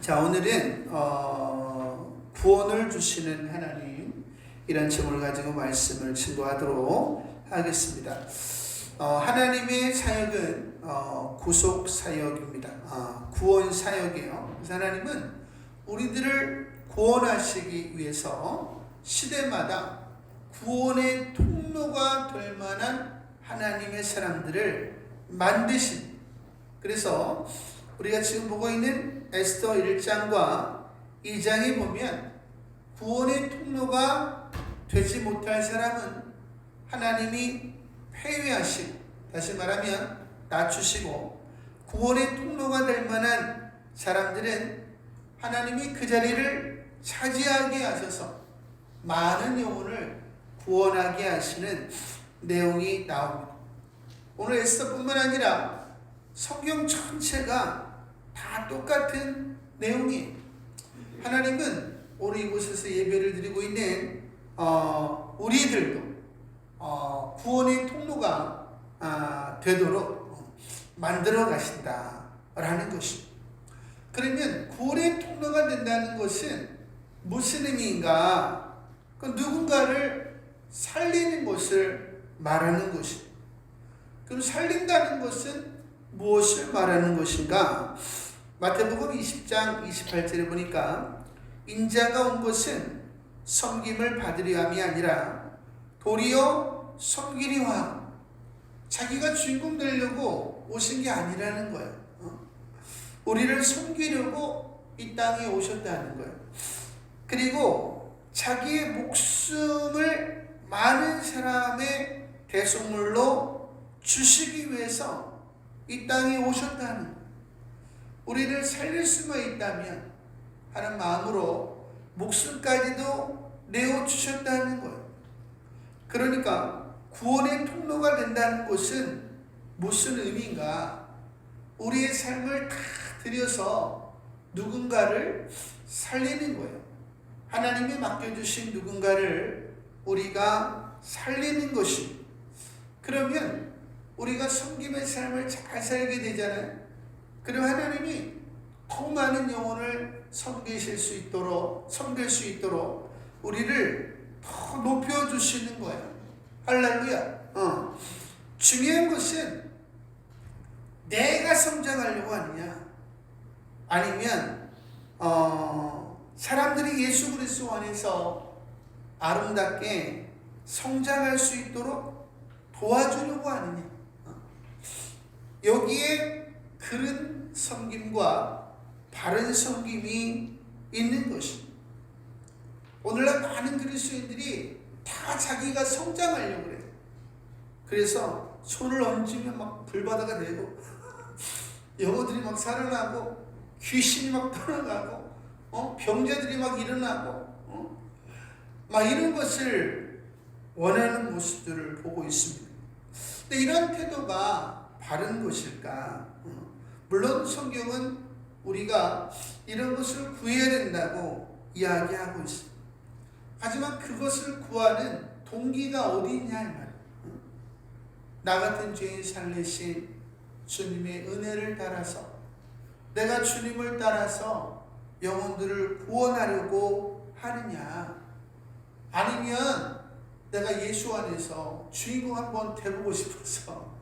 자, 오늘은 구원을 주시는 하나님, 이런 제목을 가지고 말씀을 증거하도록 하겠습니다. 하나님의 사역은 구속 사역입니다. 구원 사역이에요. 그래서 하나님은 우리들을 구원하시기 위해서 시대마다 구원의 통로가 될 만한 하나님의 사람들을 만드신, 그래서 우리가 지금 보고 있는 에스더 1장과 2장에 보면 구원의 통로가 되지 못할 사람은 하나님이 폐위하시고, 다시 말하면 낮추시고, 구원의 통로가 될 만한 사람들은 하나님이 그 자리를 차지하게 하셔서 많은 영혼을 구원하게 하시는 내용이 나옵니다. 오늘 에스더뿐만 아니라 성경 전체가 다 똑같은 내용이에요. 하나님은 오늘 이곳에서 예배를 드리고 있는 우리들도 구원의 통로가 되도록 만들어 가신다라는 것입니다. 그러면 구원의 통로가 된다는 것은 무슨 의미인가? 누군가를 살리는 것을 말하는 것입니다. 그럼 살린다는 것은 무엇을 말하는 것인가? 마태복음 20장 28절에 보니까 인자가 온 것은 섬김을 받으려 함이 아니라 도리어 섬기려 함. 자기가 주인공 되려고 오신 게 아니라는 거예요. 우리를 섬기려고 이 땅에 오셨다는 거예요. 그리고 자기의 목숨을 많은 사람의 대속물로 주시기 위해서 이 땅에 오셨다는 거예요. 우리를 살릴 수만 있다면 하는 마음으로 목숨까지도 내어주셨다는 거예요. 그러니까 구원의 통로가 된다는 것은 무슨 의미인가? 우리의 삶을 다 들여서 누군가를 살리는 거예요. 하나님이 맡겨주신 누군가를 우리가 살리는 것입니다. 그러면 우리가 섬김의 삶을 잘 살게 되잖아요. 그리고 하나님이 더 많은 영혼을 섬길 수 있도록 우리를 더 높여주시는 거예요. 할렐루야. 중요한 것은 내가 성장하려고 하느냐, 아니면 사람들이 예수 그리스도 안에서 아름답게 성장할 수 있도록 도와주려고 하느냐. 여기에 그런 섬김과 바른 섬김이 있는 것입니다. 오늘날 많은 그리스도인들이 다 자기가 성장하려고 그래요. 그래서 손을 얹으면 막 불바다가 되고 영혼들이 막 살아나고 귀신이 막 떠나가고 병자들이 막 일어나고 막 이런 것을 원하는 모습들을 보고 있습니다. 근데 이런 태도가 바른 것일까? 물론 성경은 우리가 이런 것을 구해야 된다고 이야기하고 있습니다. 하지만 그것을 구하는 동기가 어디 있냐 이 말이에요. 나 같은 죄인 살리신 주님의 은혜를 따라서, 내가 주님을 따라서 영혼들을 구원하려고 하느냐, 아니면 내가 예수 안에서 주인공 한번 돼보고 싶어서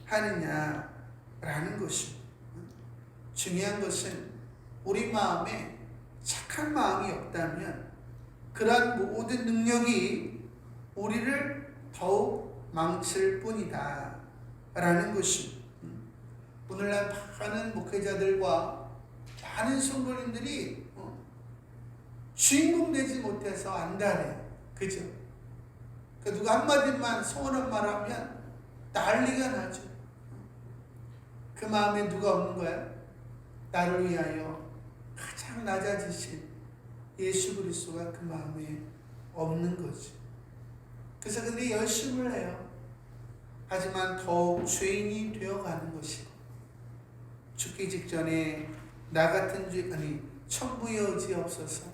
하느냐라는 것입니다. 중요한 것은 우리 마음에 착한 마음이 없다면 그러한 모든 능력이 우리를 더욱 망칠 뿐이다 라는 것입니다. 오늘날 많은 목회자들과 많은 성도님들이 주인공 되지 못해서 안달해요. 그죠? 누가 한마디만 소원한 말 하면 난리가 나죠. 그 마음에 누가 없는 거야? 나를 위하여 가장 낮아지신 예수 그리스도가 그 마음에 없는 거지. 그래서 그들이 열심을 해요. 하지만 더욱 죄인이 되어가는 것이고, 죽기 직전에 나 같은 천부여지옵소서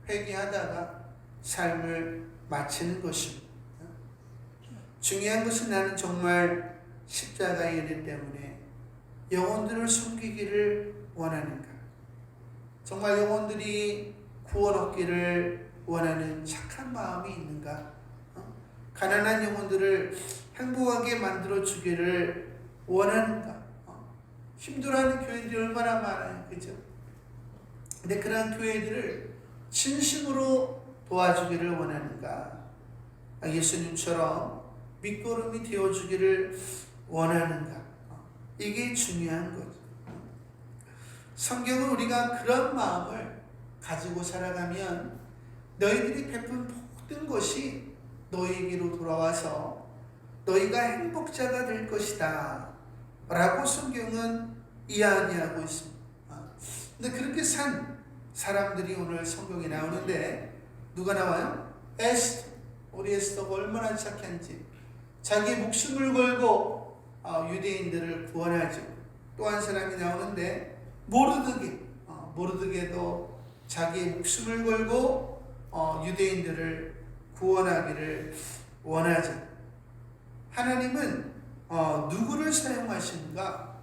회개하다가 삶을 마치는 것입니다. 중요한 것은 나는 정말 십자가의 은혜 때문에 영혼들을 섬기기를 원하는가? 정말 영혼들이 구원 얻기를 원하는 착한 마음이 있는가? 가난한 영혼들을 행복하게 만들어 주기를 원하는가? 힘들어하는 교회들이 얼마나 많아요, 그죠? 근데 그러한 교회들을 진심으로 도와주기를 원하는가? 예수님처럼 밑거름이 되어주기를 원하는가? 이게 중요한 거죠. 성경은 우리가 그런 마음을 가지고 살아가면 너희들이 베푼 모든 것이 너희에게로 돌아와서 너희가 행복자가 될 것이다 라고 성경은 이야기하고 있습니다. 근데 그렇게 산 사람들이 오늘 성경에 나오는데 누가 나와요? 에스더. 우리 에스더가 얼마나 착한지 자기 목숨을 걸고 유대인들을 구원하죠. 또 한 사람이 나오는데 모르드게. 모르드게도 자기 목숨을 걸고 유대인들을 구원하기를 원하죠. 하나님은 누구를 사용하시는가?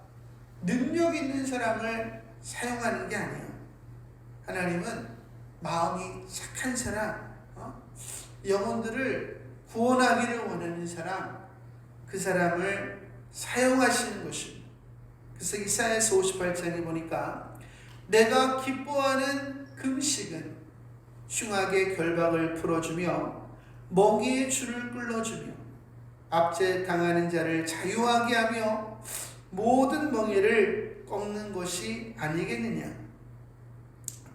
능력 있는 사람을 사용하는 게 아니에요. 하나님은 마음이 착한 사람, 영혼들을 구원하기를 원하는 사람, 그 사람을 사용하시는 것입니다. 그래서 이사야서 58장에 보니까 내가 기뻐하는 금식은 흉악의 결박을 풀어주며 멍에의 줄을 끌어주며 압제 당하는 자를 자유하게 하며 모든 멍에를 꺾는 것이 아니겠느냐.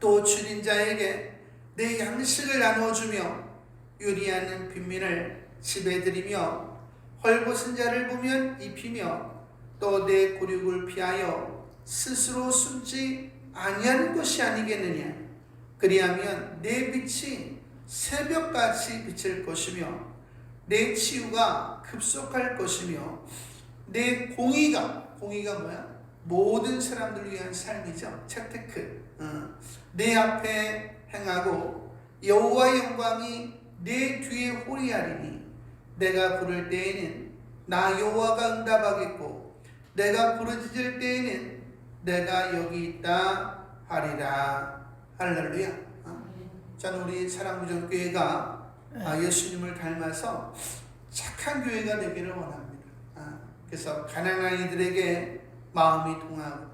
또 줄인 자에게 내 양식을 나눠주며 유리하는 빈민을 집에 들이며 헐벗은 자를 보면 입히며 또 내 굴욕을 피하여 스스로 숨지 아니하는 것이 아니겠느냐. 그리하면 내 빛이 새벽같이 비칠 것이며 내 치유가 급속할 것이며 내 공의가 뭐야? 모든 사람들을 위한 삶이죠. 채테크. 내 앞에 행하고 여호와의 영광이 내 뒤에 호리하리니 내가 부를 때에는 나 여호와가 응답하겠고 내가 부르짖을 때에는 내가 여기 있다 하리라. 할렐루야. 저는 우리 사랑구정교회가 예수님을 닮아서 착한 교회가 되기를 원합니다. 그래서 가난한 이들에게 마음이 통하고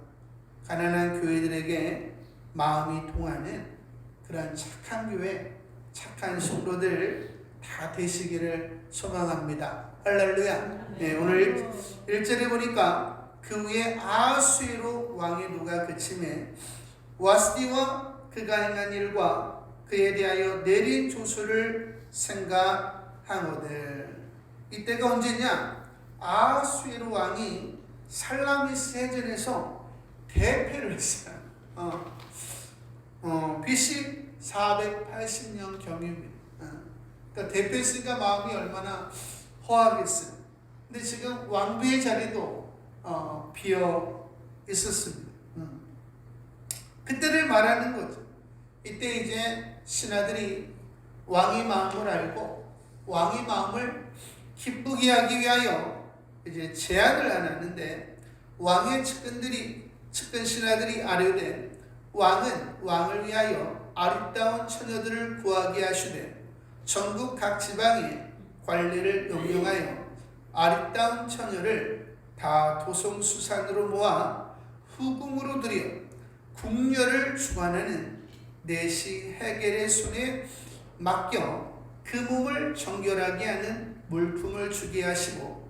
가난한 교회들에게 마음이 통하는 그런 착한 교회, 착한 성도들 다 되시기를 소망합니다. 할렐루야. 네, 오늘 1절에 보니까 그 후에 아하수에로 왕의 노가 그침에 와스디와 그가 행한 일과 그에 대하여 내린 조서를 생각하거늘. 이때가 언제냐? 아하수에로 왕이 살라미스 해전에서 대패를 했어요. BC 480년 경유입니다. 그러니까 대패했으니까 마음이 얼마나 허하겠어요. 근데 지금 왕비의 자리도 비어 있었습니다. 그때를 말하는 거죠. 이때 이제 신하들이 왕의 마음을 알고 왕의 마음을 기쁘게 하기 위하여 이제 제안을 하는데 왕의 측근 신하들이 아뢰되 왕은 왕을 위하여 아름다운 처녀들을 구하게 하시되 전국 각 지방에 관리를 명령하여 아름다운 처녀를 다 도성수산으로 모아 후궁으로 들여 궁녀를 주관하는 내시 헤겔의 손에 맡겨 그 몸을 정결하게 하는 물품을 주게 하시고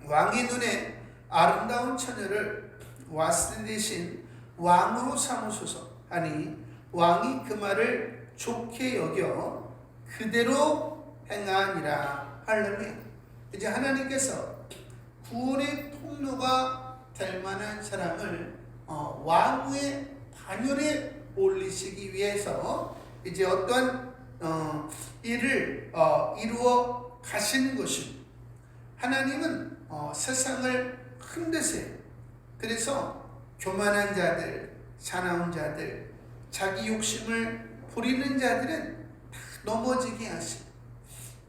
왕의 눈에 아름다운 처녀를 와스디 대신 왕으로 삼으소서 하니 왕이 그 말을 좋게 여겨 그대로 행하니라. 할렐루야. 이제 하나님께서 구원의 통로가 될 만한 사람을 왕후의 반열에 올리시기 위해서 이제 어떤 일을 이루어 가시는 것입니다. 하나님은 세상을 흔드세요. 그래서 교만한 자들, 사나운 자들, 자기 욕심을 부리는 자들은 다 넘어지게 하시고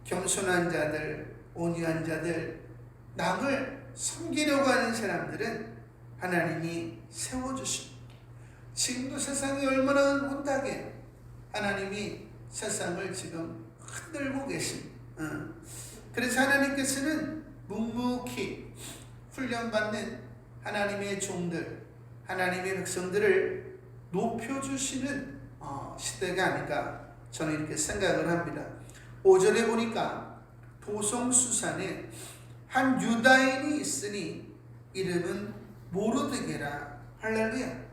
겸손한 자들, 온유한 자들, 남을 섬기려고 하는 사람들은 하나님이 세워주십니다. 지금도 세상이 얼마나 혼탁해. 하나님이 세상을 지금 흔들고 계십니다. 그래서 하나님께서는 묵묵히 훈련받는 하나님의 종들, 하나님의 백성들을 높여주시는 시대가 아닌가 저는 이렇게 생각을 합니다. 5절에 보니까 도성수산에 한 유다인이 있으니 이름은 모르드게라. 할렐루야.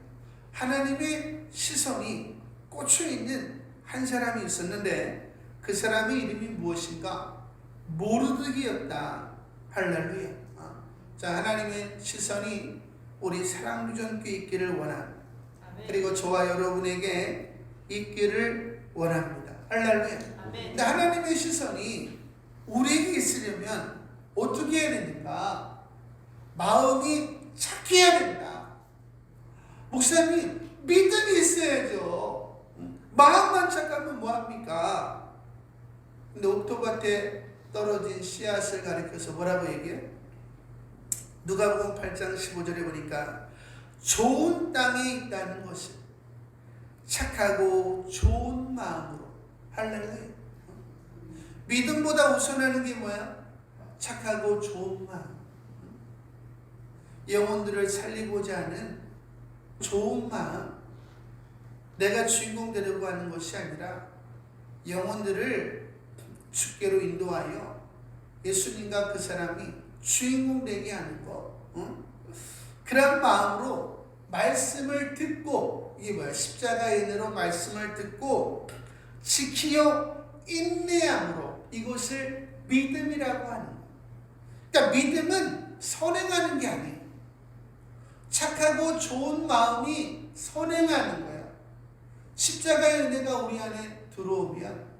하나님의 시선이 꽂혀있는 한 사람이 있었는데 그 사람의 이름이 무엇인가? 모르드게였다. 할렐루야. 자, 하나님의 시선이 우리 사랑유전교회 있기를 원합니다. 그리고 저와 여러분에게 있기를 원합니다. 할렐루야. 근데 하나님의 시선이 우리에게 있으려면 어떻게 해야 됩니까? 마음이 착해야 된다. 목사님, 믿음이 있어야죠. 마음만 착하면 뭐합니까? 근데 옥토밭에 떨어진 씨앗을 가리켜서 뭐라고 얘기해요? 누가복음 8장 15절에 보니까 좋은 땅에 있다는 것은 착하고 좋은 마음으로. 할렐루야. 믿음보다 우선하는 게 뭐야? 착하고 좋은 마음. 영혼들을 살리고자 하는 좋은 마음. 내가 주인공 되려고 하는 것이 아니라 영혼들을 주께로 인도하여 예수님과 그 사람이 주인공 되게 하는 것. 그런 마음으로 말씀을 듣고, 이게 뭐야? 십자가의 은혜로 말씀을 듣고 지키려 인내함으로, 이것을 믿음이라고 하는 거예요. 그러니까 믿음은 선행하는 게 아니에요. 착하고 좋은 마음이 선행하는 거야. 십자가의 은혜가 우리 안에 들어오면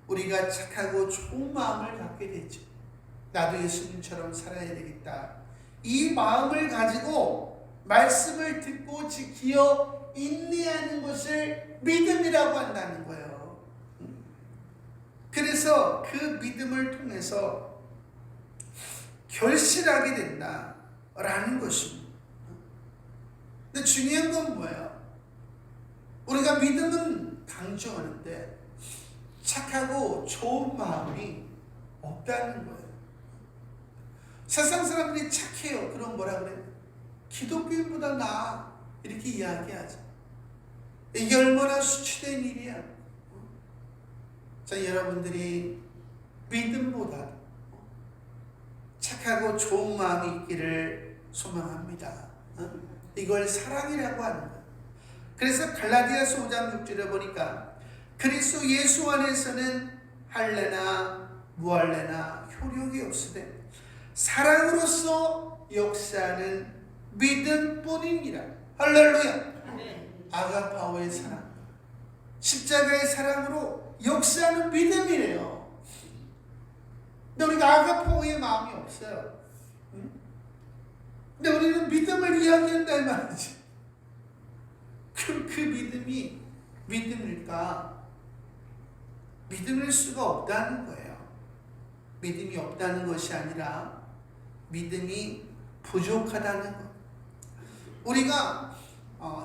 우리가 착하고 좋은 마음을 갖게 되죠. 나도 예수님처럼 살아야 되겠다. 이 마음을 가지고 말씀을 듣고 지키어 인내하는 것을 믿음이라고 한다는 거예요. 그래서 그 믿음을 통해서 결실하게 된다라는 것입니다. 근데 중요한 건 뭐예요? 우리가 믿음은 강조하는데 착하고 좋은 마음이 없다는 거예요. 세상 사람들이 착해요. 그럼 뭐라 그래요? 기독교인보다 나아. 이렇게 이야기하죠. 이게 얼마나 수치된 일이야. 자, 여러분들이 믿음보다 착하고 좋은 마음이 있기를 소망합니다. 이걸 사랑이라고 하는 거예요. 그래서 갈라디아서 5장 6절에 보니까 그리스도 예수 안에서는 할례나 무할례나 효력이 없으되 사랑으로서 역사하는 믿음뿐이니라. 할렐루야. 아가파오의 사랑, 십자가의 사랑으로 역사하는 믿음이래요. 근데 우리가 아가파오의 마음이 없어요. 근데 우리는 믿음을 이야기한다 이 말이지. 그 믿음이 믿음일까? 믿음일 수가 없다는 거예요. 믿음이 없다는 것이 아니라 믿음이 부족하다는 것. 우리가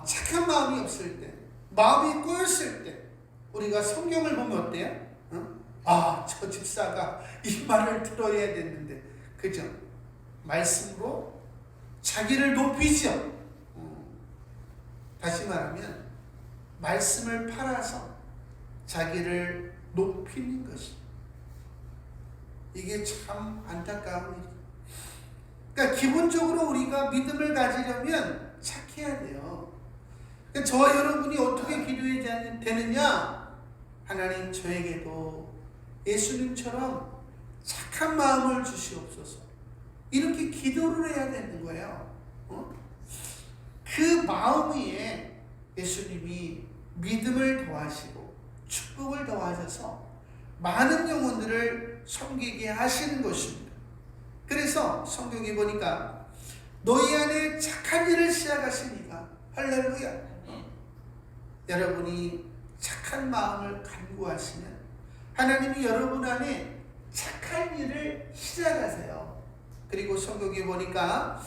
착한 마음이 없을 때, 마음이 꼬였을 때 우리가 성경을 보면 어때요? 저 집사가 이 말을 들어야 됐는데, 그죠? 말씀으로 자기를 높이죠. 다시 말하면 말씀을 팔아서 자기를 높이는 것이, 이게 참 안타까운 일이에요. 그러니까 기본적으로 우리가 믿음을 가지려면 착해야 돼요. 그러니까 저와 여러분이 어떻게 기도해야 되느냐? 하나님, 저에게도 예수님처럼 착한 마음을 주시옵소서. 이렇게 기도를 해야 되는 거예요. 그 마음 위에 예수님이 믿음을 더하시고 축복을 더하셔서 많은 영혼들을 섬기게 하시는 것입니다. 그래서 성경에 보니까 너희 안에 착한 일을 시작하시니까. 할렐루야. 여러분이 착한 마음을 간구하시면 하나님이 여러분 안에 착한 일을 시작하세요. 그리고 성경에 보니까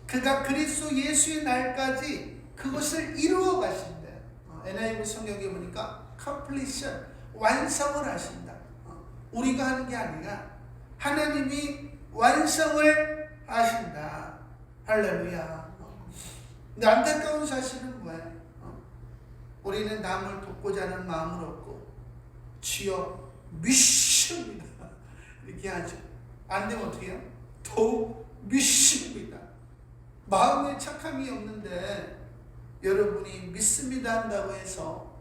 그가 그리스도 예수의 날까지 그것을 이루어 가신대. NIV 성경에 보니까 completion, 완성을 하신다. 우리가 하는 게 아니라 하나님이 완성을 하신다. 할렐루야. 근데 안타까운 사실은 뭐야? 우리는 남을 돕고자 하는 마음을 얻고 주여 미십니다 이렇게 하죠. 안 되면 어떻게 해요? 더욱 미십니다. 마음에 착함이 없는데 여러분이 믿습니다 한다고 해서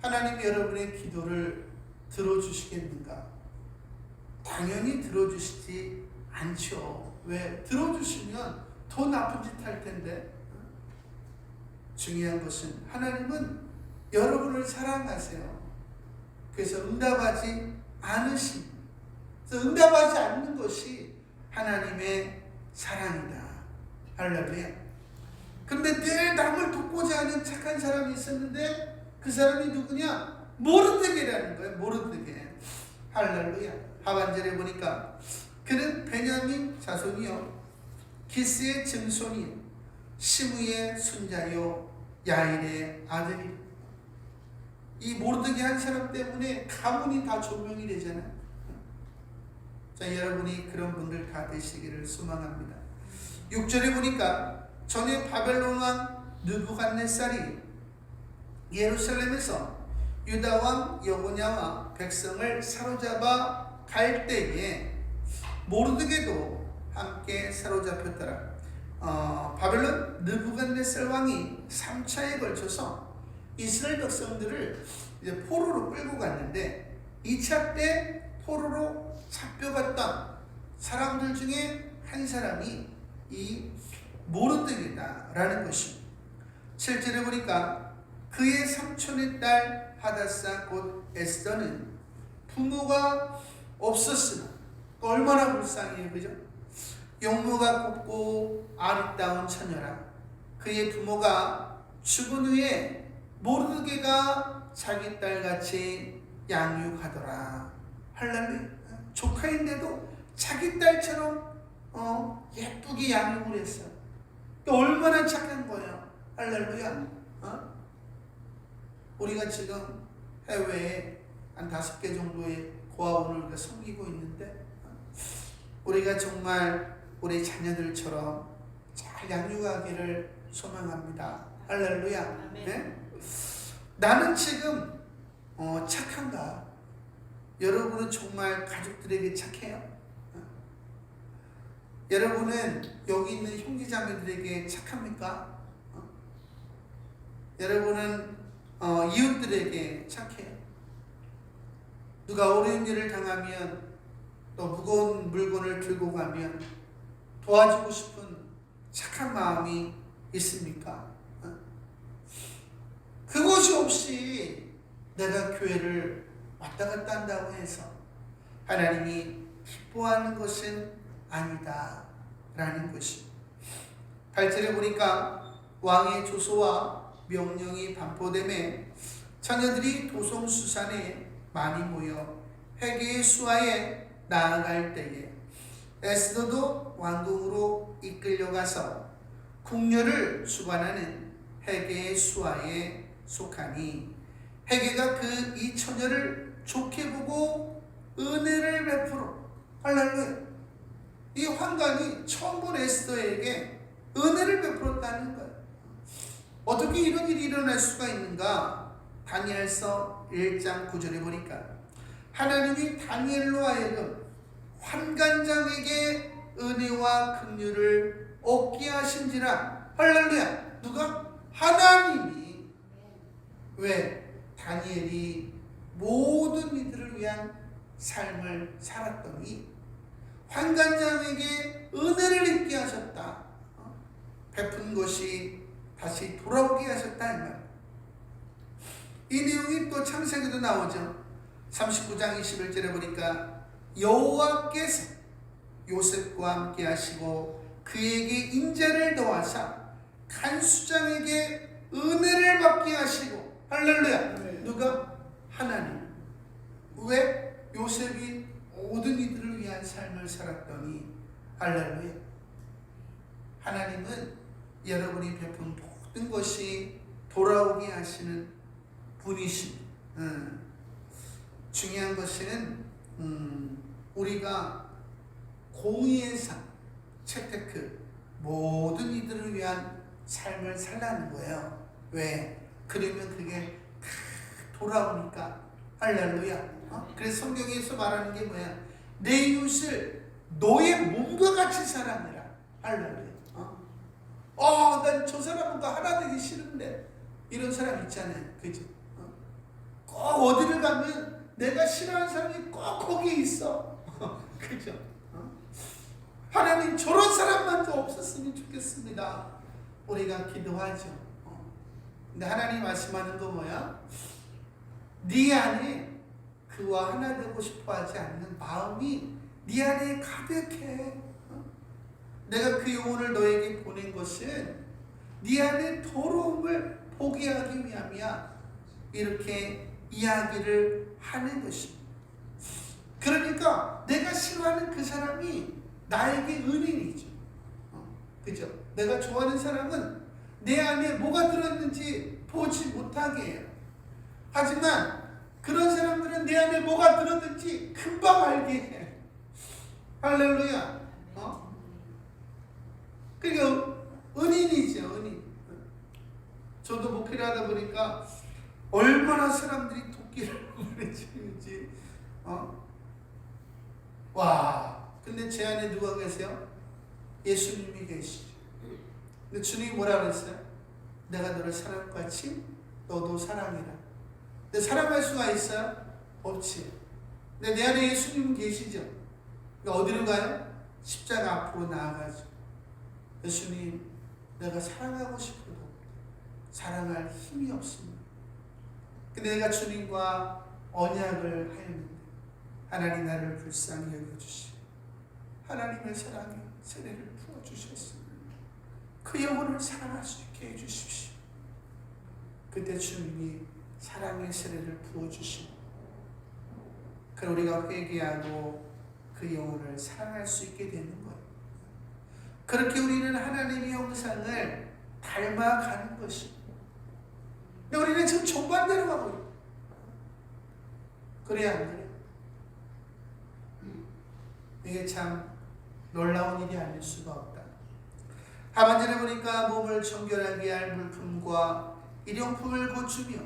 하나님이 여러분의 기도를 들어주시겠는가? 당연히 들어주시지 않죠. 왜? 들어주시면 더 나쁜 짓 할 텐데. 중요한 것은 하나님은 여러분을 사랑하세요. 그래서 응답하지 않으십니다. 그래서 응답하지 않는 것이 하나님의 사랑이다. 할렐루야. 그런데 늘 남을 돕고자 하는 착한 사람이 있었는데 그 사람이 누구냐? 모르드게라는 거예요. 모르드게. 할렐루야. 하반절에 보니까 그는 베냐민 자손이요 기스의 증손이요 시므의 손자요 야일의 아들이. 이 모르드게 한 사람 때문에 가문이 다 조명이 되잖아요. 자, 여러분이 그런 분들 다 되시기를 소망합니다. 6절에 보니까 전에 바벨론 왕 느부갓네살이 예루살렘에서 유다 왕 여고냐와 백성을 사로잡아 갈 때에 모르드게도 함께 사로잡혔더라. 바벨론 느부갓네살 왕이 3차에 걸쳐서 이스라엘 백성들을 이제 포로로 끌고 갔는데 2차 때 포로로 잡혀갔던 사람들 중에 한 사람이 이 모르드게다라는 것입니다. 7절에 보니까 그의 삼촌의 딸 하다사 곧 에스더는 부모가 없었으나 얼마나 불쌍해요, 그죠? 용모가 곱고 아리따운 처녀라. 그의 부모가 죽은 후에 모르드게가 자기 딸같이 양육하더라. 할렐루야. 조카인데도 자기 딸처럼 예쁘게 양육을 했어. 얼마나 착한 거야. 할렐루야. 우리가 지금 해외에 한 5개 정도의 고아원을 섬기고 있는데 우리가 정말 우리 자녀들처럼 잘 양육하기를 소망합니다. 할렐루야. 네? 나는 지금 착한가? 여러분은 정말 가족들에게 착해요? 여러분은 여기 있는 형제자매들에게 착합니까? 여러분은 이웃들에게 착해요? 누가 어려운 일을 당하면 또 무거운 물건을 들고 가면 도와주고 싶은 착한 마음이 있습니까? 그것이 없이 내가 교회를 왔다 갔다 한다고 해서 하나님이 기뻐하는 것은 아니다 라는 것이. 8절에 보니까 왕의 조소와 명령이 반포됨에 자녀들이 도성수산에 많이 모여 회개의 수하에 나아갈 때에 에스더도 왕궁으로 이끌려가서 궁녀를 주관하는 회개의 수하에 속하니 회개가 그 이 처녀를 좋게 보고 은혜를 베풀어. 할렐루야. 이 환관이 처음 본 에스더에게 은혜를 베풀었다는 거예요. 어떻게 이런 일이 일어날 수가 있는가? 다니엘서 1장 9절에 보니까 하나님이 다니엘로 하여금 환관장에게 은혜와 긍휼을 얻게 하신지라. 할렐루야. 누가? 하나님이. 왜? 다니엘이 모든 이들을 위한 삶을 살았더니 환관장에게 은혜를 입게 하셨다. 베푼 것이 다시 돌아오게 하셨다 이 말. 이 내용이 또 창세기도 나오죠. 39장 21절에 보니까 여호와께서 요셉과 함께 하시고 그에게 인자를 더하사 간수장에게 은혜를 받게 하시고. 할렐루야. 누가? 하나님. 왜? 요셉이 모든 이들을 위한 삶을 살았더니. 할렐루야. 하나님은 여러분이 베푼 모든 것이 돌아오게 하시는 분이십니다. 중요한 것은 우리가 공의의 삶, 채테크, 모든 이들을 위한 삶을 살라는 거예요. 왜? 그러면 그게 다 돌아오니까. 할렐루야. 그래서 성경에서 말하는 게 뭐야? 내 이웃을 너의 몸과 같이 사랑해라. 할렐루야. 난 저 사람과 하나 되기 싫은데. 이런 사람 있잖아요. 그죠? 꼭 어디를 가면 내가 싫어하는 사람이 꼭 거기에 있어. 그죠? 하나님 저런 사람만 더 없었으면 좋겠습니다. 우리가 기도하죠. 근데 하나님 말씀하는 거 뭐야? 네 안에 그와 하나 되고 싶어 하지 않는 마음이 네 안에 가득해. 내가 그 영혼을 너에게 보낸 것은 네 안에 더러움을 포기하기 위함이야. 이렇게 이야기를 하는 것입니다. 그러니까 내가 싫어하는 그 사람이 나에게 은인이죠. 그죠? 내가 좋아하는 사람은 내 안에 뭐가 들었는지 보지 못하게 해요. 하지만 그런 사람들은 내 안에 뭐가 들었는지 금방 알게 해. 할렐루야. 그러니까 은인이죠, 은인. 저도 목회를 하다 보니까 얼마나 사람들이 도끼를 부르는지. 와. 근데 제 안에 누가 계세요? 예수님이 계시죠. 근데 주님이 뭐라 그랬어요? 내가 너를 사랑같이 너도 사랑해라. 근데 사랑할 수가 있어요? 없지. 근데 내 안에 예수님은 계시죠. 그러니까 어디로 가요? 십자가 앞으로 나아가죠. 예수님, 내가 사랑하고 싶어도 사랑할 힘이 없습니다. 근데 내가 주님과 언약을 하였는데 하나님 나를 불쌍히 여겨주시고 하나님의 사랑에 세례를 부어주셨습니다. 그 영혼을 사랑할 수 있게 해주십시오. 그때 주님이 사랑의 세례를 부어주시고 그 우리가 회개하고 그 영혼을 사랑할 수 있게 되는 거예요. 그렇게 우리는 하나님의 형상을 닮아가는 것입니다. 근데 우리는 지금 정반대로 가고 있어요. 그래야 안 그래요? 이게 참 놀라운 일이 아닐 수가 없다. 하반절에 보니까 몸을 정결하게 할 물품과 일용품을 고추며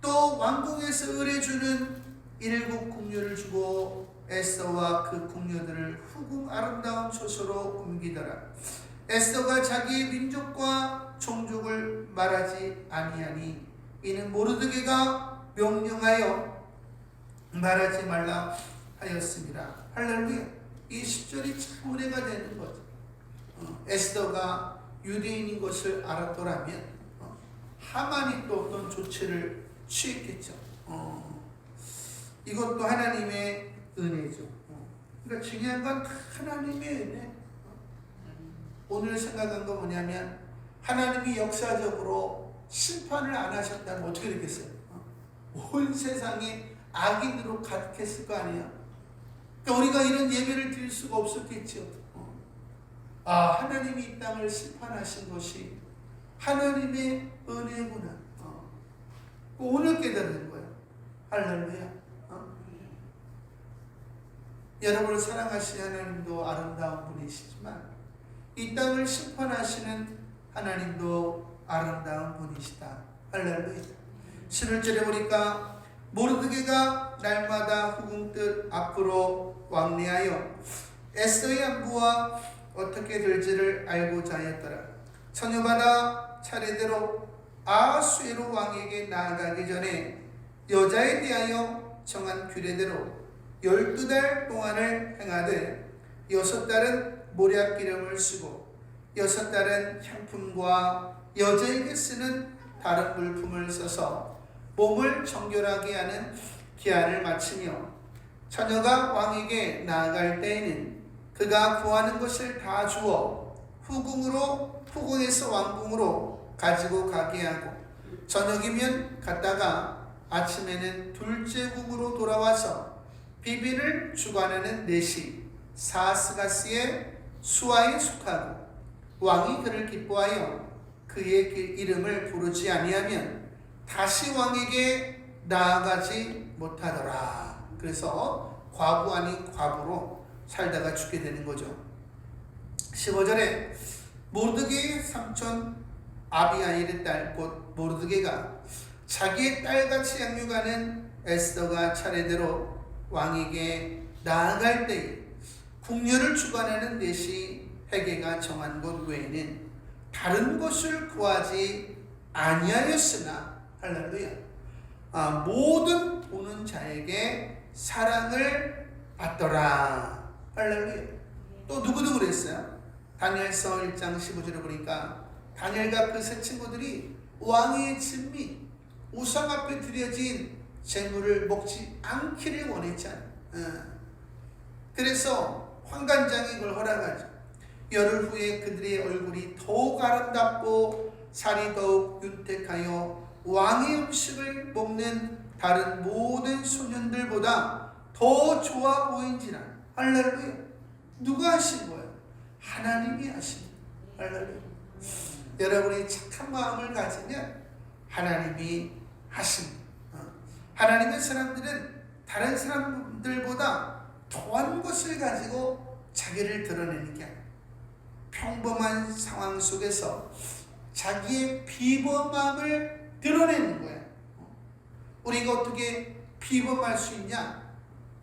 또 왕궁에서 의뢰주는 7 궁녀를 주고 에스더와 그 궁녀들을 후궁 아름다운 처소로 옮기더라. 에스더가 자기의 민족과 종족을 말하지 아니하니 이는 모르드게가 명령하여 말하지 말라 하였습니다. 할렐루야. 이 10절이 참 은혜가 되는 거죠. 에스더가 유대인인 것을 알았더라면 하만이 또 어떤 조치를 취했겠죠. 이것도 하나님의 은혜죠. 그러니까 중요한 건 하나님의 은혜. 오늘 생각한 건 뭐냐면 하나님이 역사적으로 심판을 안 하셨다면 어떻게 되겠어요? 온 세상에 악인으로 가득했을 거 아니에요? 그러니까 우리가 이런 예배를 드릴 수가 없었겠죠. 하나님이 이 땅을 심판하신 것이 하나님의 은혜구나. 오늘 깨닫는 거예요. 할렐루야. 여러분을 사랑하시는 하나님도 아름다운 분이시지만 이 땅을 심판하시는 하나님도 아름다운 분이시다. 할렐루야. 11절에 보니까 모르드게가 날마다 후궁 뜻 앞으로 왕래하여 에스더의 안부와 어떻게 될지를 알고자 하였더라. 처녀마다 차례대로 아수에로 왕에게 나아가기 전에 여자에 대하여 정한 규례대로 12달 동안을 행하되 6달은 모략 기름을 쓰고 6달은 향품과 여자에게 쓰는 다른 물품을 써서 몸을 정결하게 하는 기한을 마치며 처녀가 왕에게 나아갈 때에는 그가 구하는 것을 다 주어 후궁에서 왕궁으로 가지고 가게 하고 저녁이면 갔다가 아침에는 둘째 궁으로 돌아와서 비빈을 주관하는 넷이 사스가스의 수하에 속하고 왕이 그를 기뻐하여 그의 이름을 부르지 아니하면 다시 왕에게 나아가지 못하더라. 그래서 과부 아닌 과부로 살다가 죽게 되는 거죠. 15절에 모르드게의 삼촌 아비하일의 딸 곧 모르드게가 자기의 딸같이 양육하는 에스더가 차례대로 왕에게 나아갈 때에 궁녀를 주관하는 넷이 헤게가 정한 곳 외에는 다른 곳을 구하지 아니하였으나 할렐루야. 모든 보는 자에게 사랑을 받더라. 할렐루야. 또 누구도 그랬어요? 다니엘서 1장 15절에 보니까 다니엘과 그 세 친구들이 왕의 진미 우상 앞에 드려진 재물을 먹지 않기를 원했잖아요. 그래서 환관장이 그걸 허락하죠. 열흘 후에 그들의 얼굴이 더욱 아름답고 살이 더욱 윤택하여 왕의 음식을 먹는 다른 모든 소년들보다 더 좋아 보인지라. 할렐루야. 누가 하신 거예요? 하나님이 하신 거예요. 할렐루야. 여러분이 착한 마음을 가지면 하나님이 하신 거예요. 하나님의 사람들은 다른 사람들보다 더한 것을 가지고 자기를 드러내는 게 아니에요. 평범한 상황 속에서 자기의 비범함을 드러내는 거예요. 우리가 어떻게 비범할 수 있냐?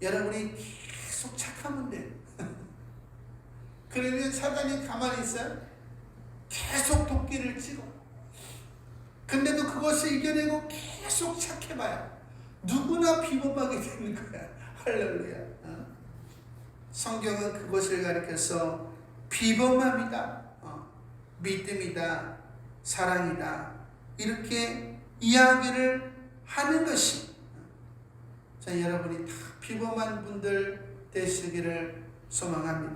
여러분이 계속 착하면 돼요. 그러면 사단이 가만히 있어요? 계속 도끼를 찍어. 근데도 그것을 이겨내고 계속 착해봐요. 누구나 비범하게 되는 거야. 할렐루야. 성경은 그것을 가리켜서 비범함이다, 믿음이다, 사랑이다 이렇게 이야기를 하는 것이. 자, 여러분이 다 비범한 분들 되시기를 소망합니다.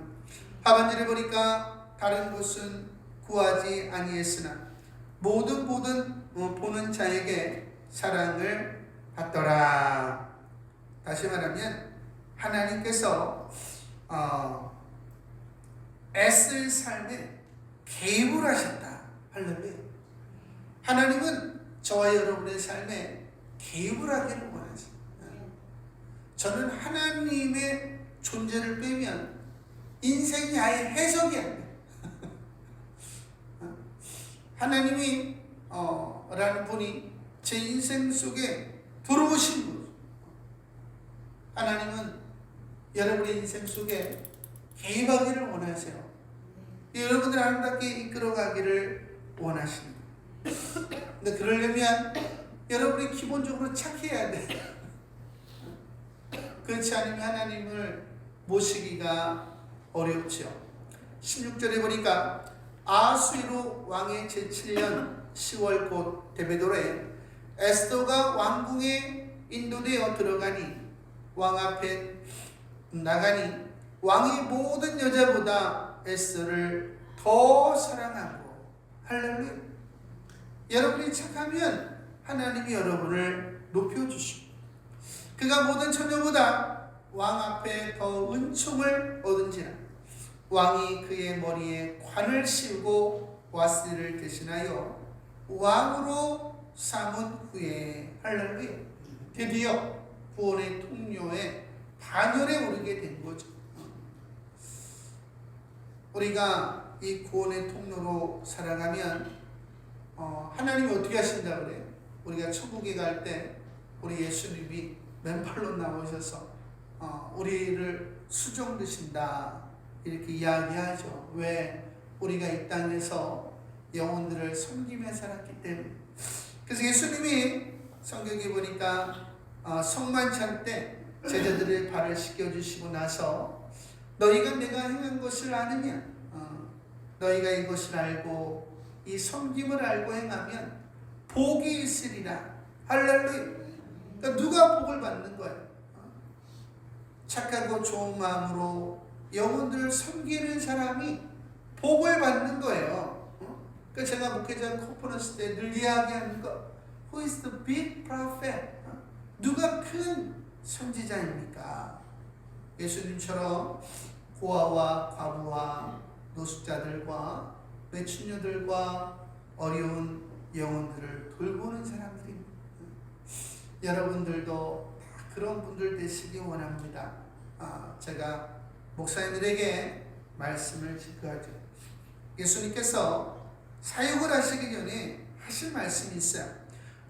하반절에 보니까 다른 곳은 구하지 아니했으나 모든 보는 자에게 사랑을 받더라. 다시 말하면 하나님께서 애쓸 삶에 개입을 하셨다. 할렐루야. 하나님은 저와 여러분의 삶에 개입을 하기를 원하죠. 저는 하나님의 존재를 빼면 인생이 아예 해석이 안 돼요. 하나님이 라는 분이 제 인생 속에 들어오신 분. 하나님은 여러분의 인생 속에 개입하기를 원하세요. 여러분들 아름답게 이끌어가기를 원하십니다. 근데 그러려면 여러분이 기본적으로 착해야 돼요. 그렇지 않으면 하나님을 모시기가 어렵죠. 16절에 보니까 아수이로 왕의 제7년 10월 곧 데베돌에 에스더가 왕궁에 인도되어 들어가니 왕 앞에 나가니 왕이 모든 여자보다 에스더를 더 사랑하고. 할렐루야. 여러분이 착하면 하나님이 여러분을 높여주시고 그가 모든 처녀보다 왕 앞에 더 은총을 얻은지라. 왕이 그의 머리에 관을 씌우고 와스를 대신하여 왕으로 삼은 후에. 할렐루야. 드디어 구원의 통로에 반열에 오르게 된 거죠. 우리가 이 구원의 통로로 살아가면 하나님이 어떻게 하신다 그래요? 우리가 천국에 갈 때 우리 예수님이 맨발로 나오셔서 우리를 수종드신다 이렇게 이야기하죠. 왜? 우리가 이 땅에서 영혼들을 섬기며 살았기 때문에. 그래서 예수님이 성경에 보니까 성만찬 때 제자들의 발을 씻겨주시고 나서 너희가 내가 행한 것을 아느냐? 너희가 이것을 알고 이 섬김을 알고 행하면 복이 있으리라. 할렐루야. 그러니까 누가 복을 받는 거예요? 착하고 좋은 마음으로 영혼들을 섬기는 사람이 복을 받는 거예요. 그러니까 제가 목회자 컨퍼런스 때 늘 이야기하는 거, Who is the big prophet? 누가 큰 선지자입니까? 예수님처럼 고아와 과부와 노숙자들과 외친녀들과 어려운 영혼들을 돌보는 사람들입니다. 여러분들도 다 그런 분들 되시기 원합니다. 제가 목사님들에게 말씀을 직거하죠. 예수님께서 사역을 하시기 전에 하실 말씀이 있어요.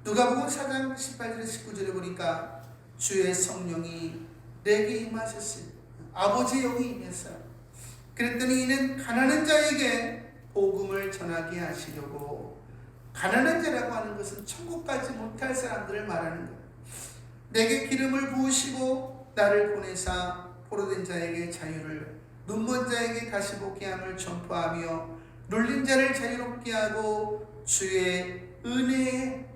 누가복음 4장 18절에 19절에 보니까 주의 성령이 내게 임하셨습니다. 아버지의 영이 임했어요. 그랬더니 이는 가난한 자에게 복음을 전하게 하시려고, 가난한 자라고 하는 것은 천국 가지 못할 사람들을 말하는 거예요. 내게 기름을 부으시고 나를 보내사 포로된 자에게 자유를, 눈먼 자에게 다시 보게 함을 전파하며 눌린 자를 자유롭게 하고 주의 은혜의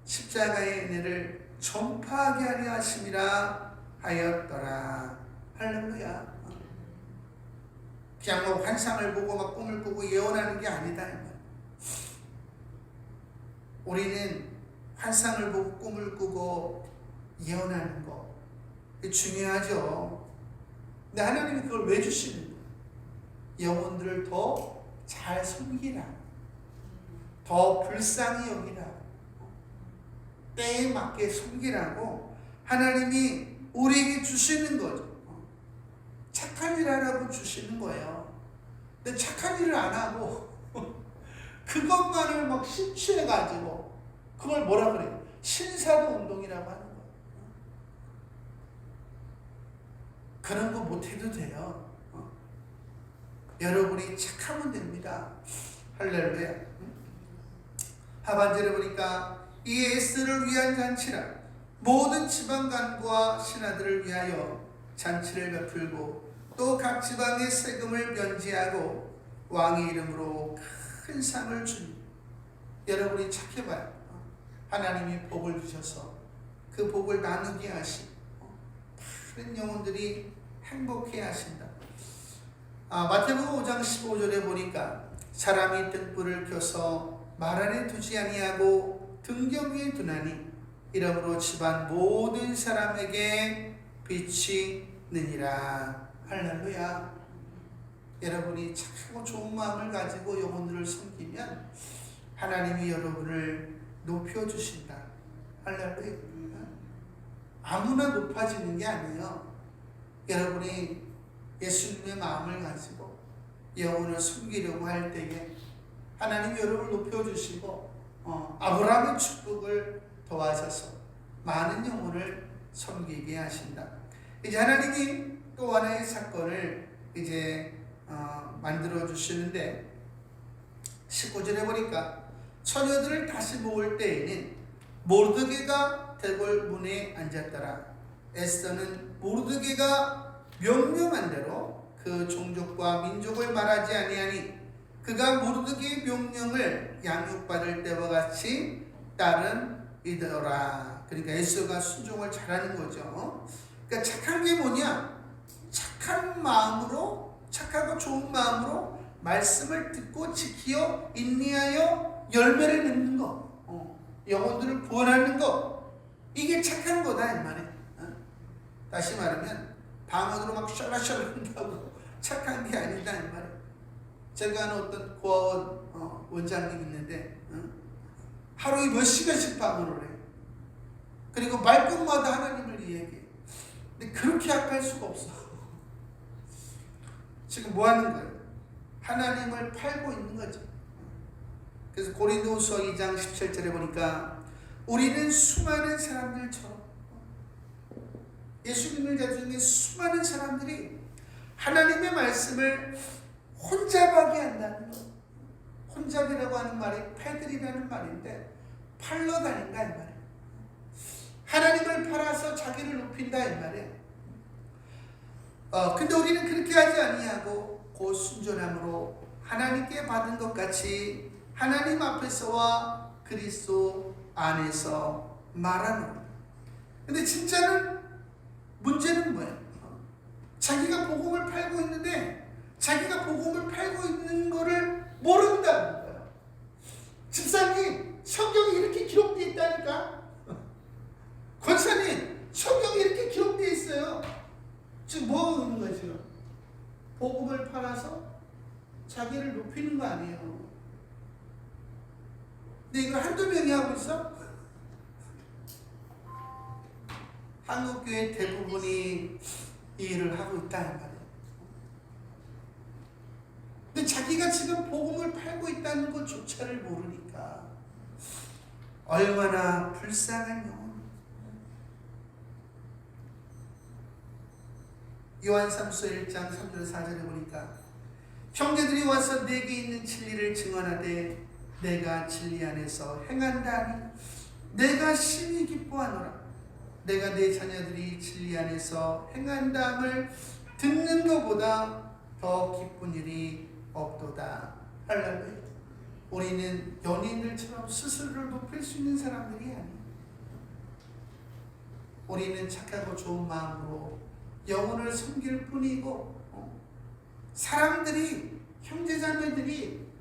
십자가의 은혜를 전파하게 하려 하심이라 하였더라. 할렐루야. 그냥 뭐 환상을 보고 막 꿈을 꾸고 예언하는 게 아니다. 우리는 환상을 보고 꿈을 꾸고 예언하는 거 중요하죠. 근데 하나님이 그걸 왜 주시는 거예요? 영혼들을 더 잘 섬기라, 더 불쌍히 여기라, 때에 맞게 섬기라고 하나님이 우리에게 주시는 거죠. 착한 일 하라고 주시는 거예요. 근데 착한 일을 안 하고 그것만을 막 심취해가지고 그걸 뭐라 그래요? 신사도 운동이라고 하는 거예요. 그런 거 못해도 돼요. 여러분이 착하면 됩니다. 할렐루야. 하반절에 보니까 이 에스더를 위한 잔치라 모든 지방 간부와 신하들을 위하여 잔치를 베풀고 또 각 지방의 세금을 면제하고 왕의 이름으로 큰 상을 주니. 여러분이 착해봐요. 하나님이 복을 주셔서 그 복을 나누게 하시고 다른 영혼들이 행복해 하신다. 마태복음 5장 15절에 보니까 사람이 등불을 켜서 말 안에 두지 아니하고 등경 위에 두나니 이러므로 집안 모든 사람에게 빛이 느니라. 할렐루야. 여러분이 착하고 좋은 마음을 가지고 영혼들을 섬기면 하나님이 여러분을 높여주신다. 할렐루야. 아무나 높아지는 게 아니에요. 여러분이 예수님의 마음을 가지고 영혼을 섬기려고 할 때에 하나님이 여러분을 높여주시고 아브라함의 축복을 도와줘서 많은 영혼을 섬기게 하신다. 이제 하나님이 또 하나의 사건을 이제 만들어 주시는데 19절에 보니까 처녀들을 다시 모을 때에는 모르드게가 대궐 문에 앉았더라. 에스더는 모르드게가 명령한 대로 그 종족과 민족을 말하지 아니하니 그가 모르드게의 명령을 양육받을 때와 같이 따른 이더라. 그러니까 에스더가 순종을 잘하는 거죠. 그러니까 착한 게 뭐냐? 착한 마음으로, 착하고 좋은 마음으로 말씀을 듣고 지키어 인내하여 열매를 맺는 거, 영혼들을 구원하는 거, 이게 착한 거다 이 말이에요. 다시 말하면 방언으로 막 샬라샬라 한다고 착한 게 아니다 이 말이에요. 제가 아는 어떤 고아원 원장님 있는데 하루에 몇 시간씩 방언을 해요. 그리고 말끝마다 하나님을 이야기해요. 근데 그렇게 약할 수가 없어. 지금 뭐 하는 거예요? 하나님을 팔고 있는 거죠. 그래서 고린도후서 2장 17절에 보니까 우리는 수많은 사람들처럼, 예수님을 가지고 있는 수많은 사람들이 하나님의 말씀을 혼잡하게 한다는 거. 혼잡이라고 하는 말이 패들이라는 말인데 팔러 다닌다 이 말이에요. 하나님을 팔아서 자기를 높인다 이 말이에요. 근데 우리는 그렇게 하지 아니하고 곧 순전함으로 하나님께 받은 것 같이 하나님 앞에서와 그리스도 안에서 말하는. 근데 진짜는 문제는 뭐예요? 자기가 복음을 팔고 있는데 자기가 복음을 팔고 있는 거를 모른다는 거예요. 집사님, 성경이 이렇게 기록되어 있다니까. 권사님, 성경이 이렇게 되어 있어요. 지금 뭐 하고 있는 거예요 지금? 복음을 팔아서 자기를 높이는 거 아니에요. 근데 이걸 한두 명이 하고 있어? 한국교회 대부분이 이 일을 하고 있다는 말이에요. 근데 자기가 지금 복음을 팔고 있다는 것조차를 모르니까 얼마나 불쌍한 영혼. 요한삼서 1장 3절 4절에 보니까 형제들이 와서 내게 있는 진리를 증언하되 내가 진리 안에서 행한다니 내가 심히 기뻐하노라. 내가 내 자녀들이 진리 안에서 행한다함을 듣는 것보다 더 기쁜 일이 없도다. 할렐루야. 우리는 연인들처럼 스스로를 높일 수 있는 사람들이 아니에요. 우리는 착하고 좋은 마음으로 영혼을 섬길 뿐이고 사람들이 형제자매들이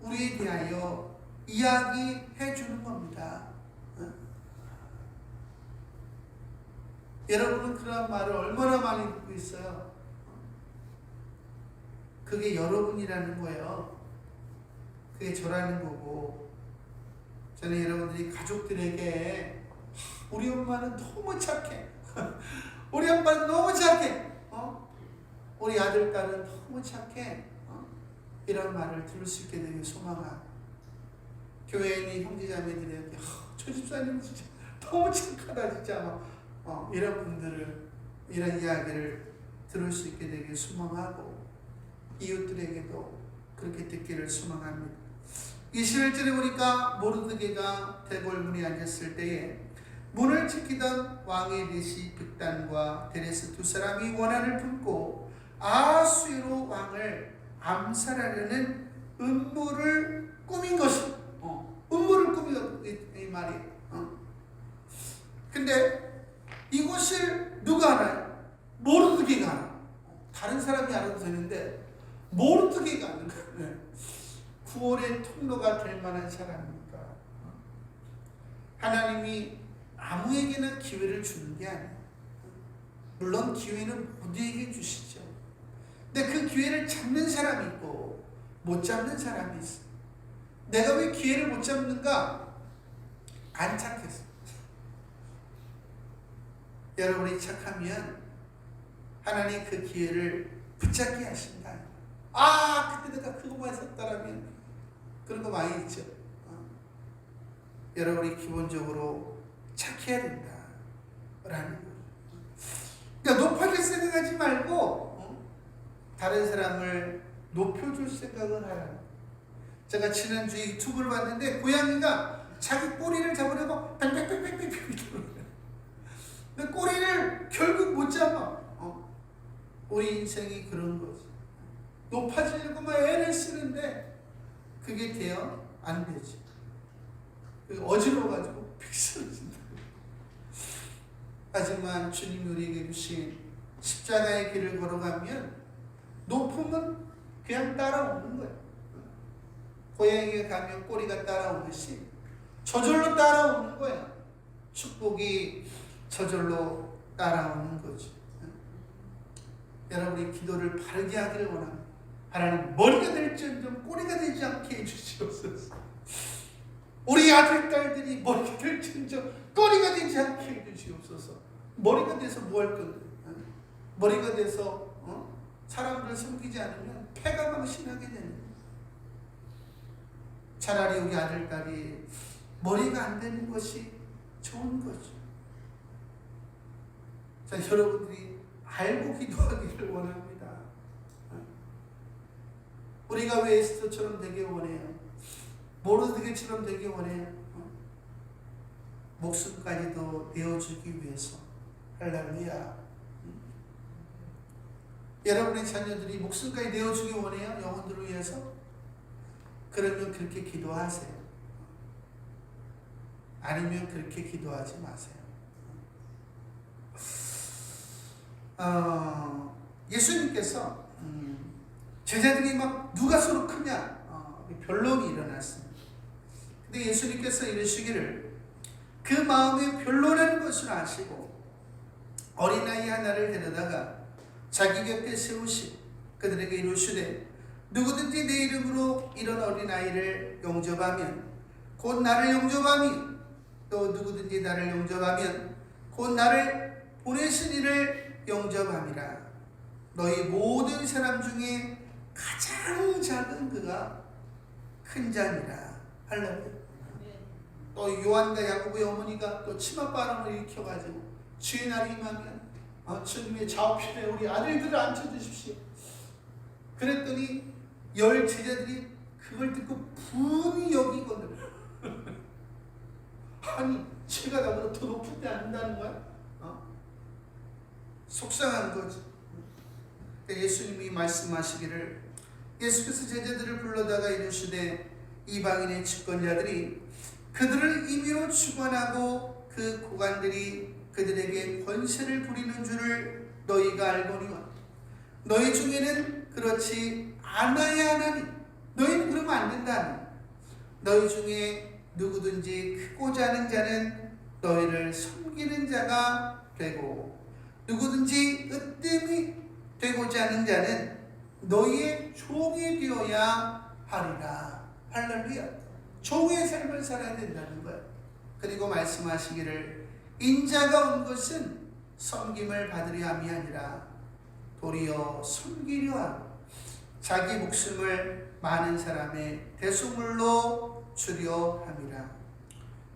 우리에 대하여 이야기해 주는 겁니다. 여러분은 그런 말을 얼마나 많이 듣고 있어요? 그게 여러분이라는 거예요. 그게 저라는 거고. 저는 여러분들이 가족들에게 우리 엄마는 너무 착해. 우리 아빠는 너무 착해. 우리 아들, 딸은 너무 착해. 이런 말을 들을 수 있게 되길 소망하고, 교회에 있는 형제자매들에게 저 집사님 진짜 너무 착하다 진짜 이런 분들을, 이런 이야기를 들을 수 있게 되길 소망하고, 이웃들에게도 그렇게 듣기를 소망합니다. 이 11절에 보니까 모르드게가 대궐문에 앉았을 때에 문을 지키던 왕의 내시 빅단과 데레스 두 사람이 원한을 품고 아수에로 왕을 암살하려는 음모를 꾸민 것이 음모를 꾸민 이 말이에요. 근데 이것을 누가 알아요? 모르드게가 알아요. 다른 사람이 알아도 되는데 모르드게가 아는 거예요. 구원의 통로가 될 만한 사람입니까? 하나님이 아무에게나 기회를 주는 게 아니에요. 물론 기회는 모두에게 주시죠. 근데 그 기회를 잡는 사람이 있고 못 잡는 사람이 있어요. 내가 왜 기회를 못 잡는가? 안 착해서. 여러분이 착하면 하나님 그 기회를 붙잡게 하신다. 그때 내가 그것만 했었다라면, 그런 거 많이 있죠. 여러분이 기본적으로 착해야 된다 라는 거예요. 그러니까 높아질 생각하지 말고 다른 사람을 높여줄 생각을 하라. 제가 지난주에 유튜브를 봤는데 고양이가 자기 꼬리를 잡으려고 뺑뺑뺑뺑뺑 돌아요. 근데 꼬리를 결국 못 잡아. 우리 인생이 그런 거지. 높아지려고 막 애를 쓰는데 그게 돼요? 안 되지. 어지러워가지고 픽 쓰러진다. 하지만 주님이 우리에게 주신 십자가의 길을 걸어가면 높음은 그냥 따라오는 거예요. 고양이가 가면 꼬리가 따라오듯이 저절로 따라오는 거예요. 축복이 저절로 따라오는 거죠. 여러분이 기도를 바르게 하기를 원합니다. 하나님, 머리가 될지언정 꼬리가 되지 않게 해주시옵소서. 우리 아들, 딸들이 머리가 될지언정 꼬리가 되지 않게 해주시옵소서. 머리가 돼서 뭐 할 건데? 머리가 돼서 사람들을 섬기지 않으면 패가 망신하게 되는 거예요. 차라리 우리 아들, 딸이 머리가 안 되는 것이 좋은 거죠. 자, 여러분들이 알고 기도하기를 원합니다. 우리가 왜 에스더처럼 되길 원해요? 모르드게처럼 되길 원해요? 목숨까지도 내어주기 위해서. 할렐루야. 여러분의 자녀들이 목숨까지 내어주기 원해요? 영혼들을 위해서? 그러면 그렇게 기도하세요. 아니면 그렇게 기도하지 마세요. 예수님께서 제자들이 막 누가 서로 크냐 변론이 일어났습니다. 근데 예수님께서 이르시기를 그 마음에 변론하는 것을 아시고 어린아이 하나를 데려다가 자기 곁에 세우시 그들에게 이르시되 누구든지 내 이름으로 이런 어린아이를 영접하면 곧 나를 영접하며 또 누구든지 나를 영접하면 곧 나를 보내신 이를 영접함이라. 너희 모든 사람 중에 가장 작은 그가 큰 자니라. 할렐루야. 또 요한과 야고보의 어머니가 또 치맛바람을 일으켜가지고 주의 날이 임하면 주님의 좌우편에 우리 아들들을 앉혀주십시오. 그랬더니 10 제자들이 그걸 듣고 분이 여기거든. 아니 제가 나보다 더 높은 데 앉는다는 거야? 속상한 거지. 예수님이 말씀하시기를, 예수께서 제자들을 불러다가 이르시되 이방인의 집권자들이 그들을 임의로 주관하고 그 고관들이 그들에게 권세를 부리는 줄을 너희가 알거니와 너희 중에는 그렇지 않아야 하나니. 너희는 그러면 안 된다니. 너희 중에 누구든지 크고자 하는 자는 너희를 섬기는 자가 되고 누구든지 으뜸이 되고자 하는 자는 너희의 종이 되어야 하리라. 할렐루야. 종의 삶을 살아야 된다는 거야. 그리고 말씀하시기를 인자가 온 것은 섬김을 받으려 함이 아니라 도리어 섬기려 함, 자기 목숨을 많은 사람의 대속물로 주려 함이라.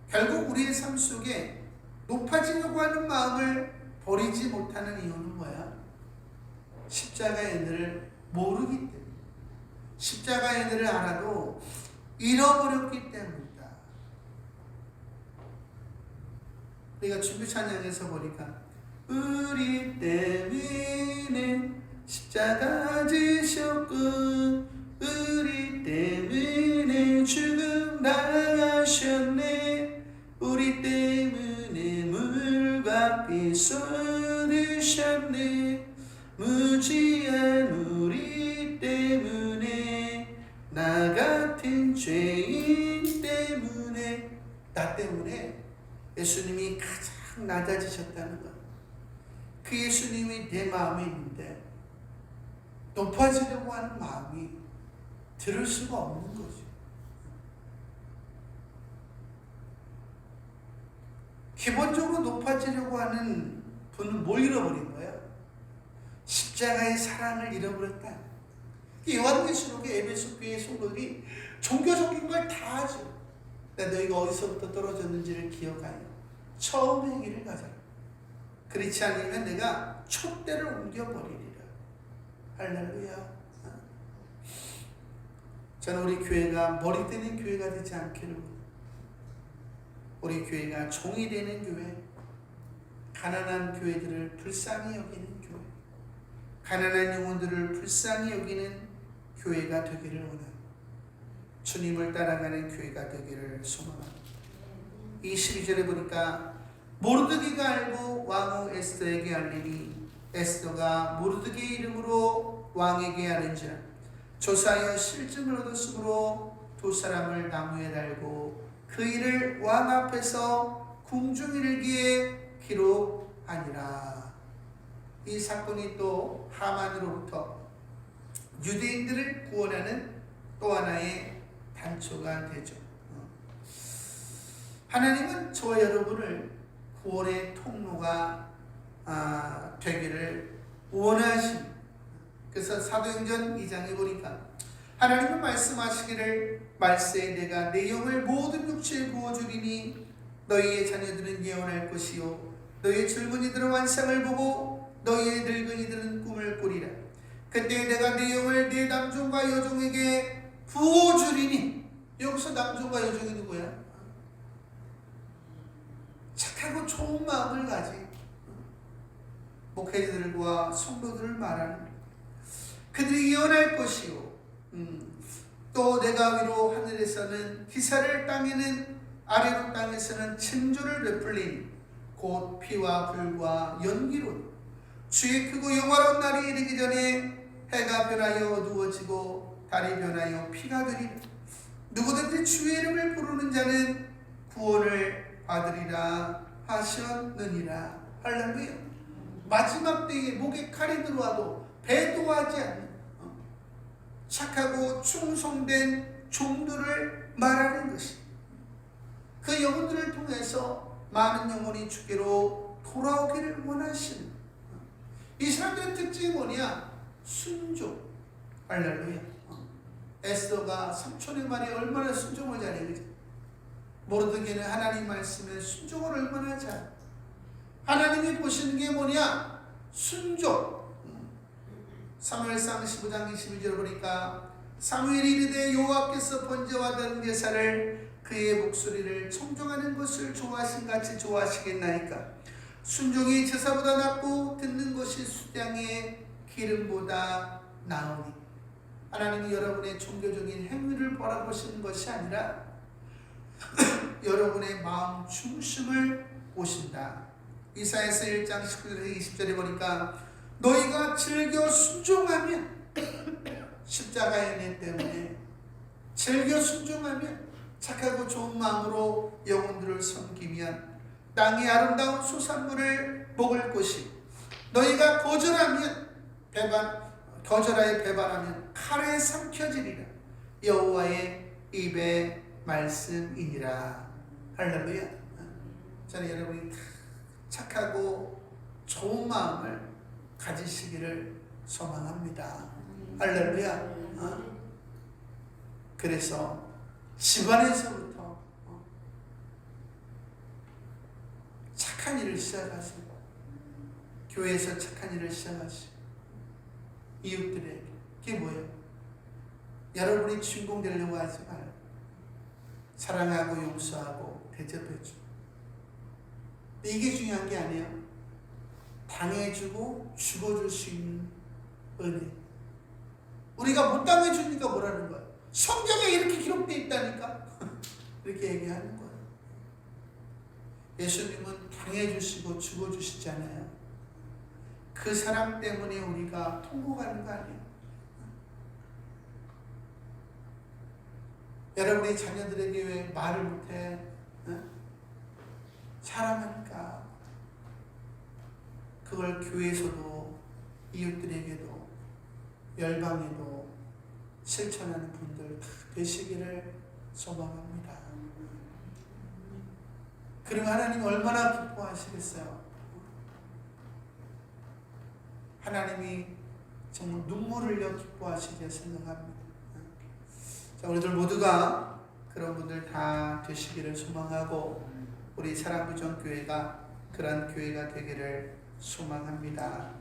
결국 우리의 삶 속에 높아지려고 하는 마음을 버리지 못하는 이유는 뭐야? 십자가의 은혜를 모르기 때문에. 십자가의 은혜를 알아도 잃어버렸기 때문이다. 우리가 준비 찬양에서 보니까 우리 때문에 십자가 지셨고 우리 때문에 죽음 당하셨네. 우리 때문에 물과 피 쏟으셨네. 무지한 우리 때문에, 나 같은 죄인 때문에, 나 때문에 예수님이 가장 낮아지셨다는 것. 그 예수님이 내 마음에 있는데 높아지려고 하는 마음이 들을 수가 없는 거죠. 기본적으로 높아지려고 하는 분은 뭘 잃어버린 거야? 십자가의 사랑을 잃어버렸다. 요한계시록의 에베소 교회 성도들이 종교적인 걸 다 하죠. 너희가 어디서부터 떨어졌는지를 기억하여 처음의 길을 가져라. 그렇지 않으면 내가 촛대를 옮겨버리리라. 할렐루야. 저는 우리 교회가 머리 되는 교회가 되지 않기를, 우리 교회가 종이 되는 교회, 가난한 교회들을 불쌍히 여기는 교회, 가난한 영혼들을 불쌍히 여기는 교회가 되기를 원합니다. 주님을 따라가는 교회가 되기를 소망합니다. 이 12절에 보니까 모르드기가 알고 왕후 에스더에게 알리니 에스더가 모르드기의 이름으로 왕에게 아는지라. 조사하여 실증을 얻었으므로 두 사람을 나무에 달고 그 일을 왕 앞에서 궁중일기에 기록하니라. 이 사건이 또 하만으로부터 유대인들을 구원하는 또 하나의 단초가 되죠. 하나님은 저와 여러분을 구원의 통로가 되기를 원하십니다. 그래서 사도행전 2장에 보니까 하나님은 말씀하시기를 말세에 내가 내 영을 모든 육체에 부어주리니 너희의 자녀들은 예언할 것이요 너희의 젊은이들은 환상을 보고 너희의 늙은이들은 꿈을 꾸리라. 그때 내가 내 영을 네 남종과 여종에게 부어주리니. 여기서 남종과 여종이 누구야? 착하고 좋은 마음을 가진 목회자들과 성도들을 말하는, 그들이 예언할 것이요 또 내가 위로 하늘에서는 기사를, 땅에는 아래로 땅에서는 징조를 베풀리니 곧 피와 불과 연기로 주의 크고 영화로운 날이 이르기 전에 해가 변하여 어두워지고 달이 변하여 피가 되리라. 누구든지 주의 이름을 부르는 자는 구원을 받으리라 하셨느니라. 할렐루야. 마지막 때에 목에 칼이 들어와도 배도하지 않는 착하고 충성된 종들을 말하는 것이. 그 영혼들을 통해서 많은 영혼이 주께로 돌아오기를 원하시는 이 사람들의 특징이 뭐냐? 순종. 할렐루야. 에스더가 삼촌의 말이 얼마나 순종을 잘해, 그죠? 모르드게는 하나님 말씀에 순종을 얼마나 잘. 하나님이 보시는 게 뭐냐? 순종. 사무엘상 15장 22절 보니까 사무엘이 이르되 여호와께서 번제와 다른 제사를 그의 목소리를 청종하는 것을 좋아하신 같이 좋아하시겠나이까. 순종이 제사보다 낫고 듣는 것이 수량의 기름보다 나으니. 하나님이 여러분의 종교적인 행위를 바라보시는 것이 아니라 여러분의 마음 중심을 보신다. 이사야서 1장 19절에서 20절에 보니까 너희가 즐겨 순종하면 십자가의 은혜 때문에 즐겨 순종하면 착하고 좋은 마음으로 영혼들을 섬기면 땅의 아름다운 소산물을 먹을 것이 너희가 거절하여 배반하면 칼에 삼켜지리라. 여호와의 입의 말씀이니라. 할렐루야. 저는 여러분이 착하고 좋은 마음을 가지시기를 소망합니다. 할렐루야. 그래서 집안에서부터 착한 일을 시작하세요. 교회에서 착한 일을 시작하시고 이웃들에게. 그게 뭐예요? 여러분이 주인공 되려고 하지 말고 사랑하고 용서하고 대접해주고. 이게 중요한 게 아니에요. 당해주고 죽어줄 수 있는 은혜. 우리가 못 당해주니까 뭐라는 거예요? 성경에 이렇게 기록되어 있다니까. 이렇게 얘기하는 거예요. 예수님은 당해주시고 죽어주시잖아요. 그 사람 때문에 우리가 통곡하는 거 아니에요? 여러분의 자녀들에게 왜 말을 못해? 사랑하니까. 그걸 교회에서도 이웃들에게도 열방에도 실천하는 분들 다 되시기를 소망합니다. 그리고 하나님 얼마나 기뻐하시겠어요? 하나님이 정말 눈물을 흘려 기뻐하시게 생각합니다. 자, 우리들 모두가 그런 분들 다 되시기를 소망하고 우리 사랑구정교회가 그런 교회가 되기를 소망합니다.